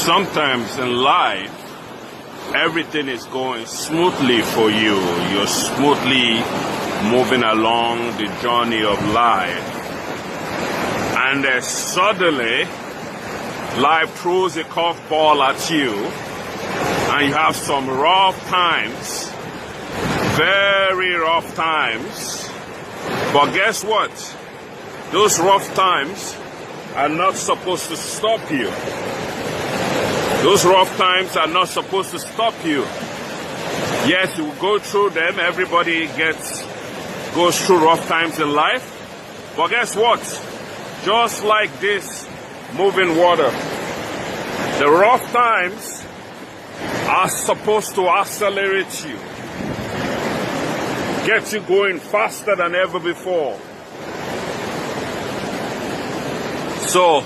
Sometimes in life, everything is going smoothly for you. You're smoothly moving along the journey of life. And then suddenly, life throws a curveball at you, and you have some rough times, very rough times. But guess what? Those rough times are not supposed to stop you. Those rough times are not supposed to stop you. Yes, you go through them. Everybody goes through rough times in life. But guess what? Just like this moving water, the rough times are supposed to accelerate you, get you going faster than ever before. So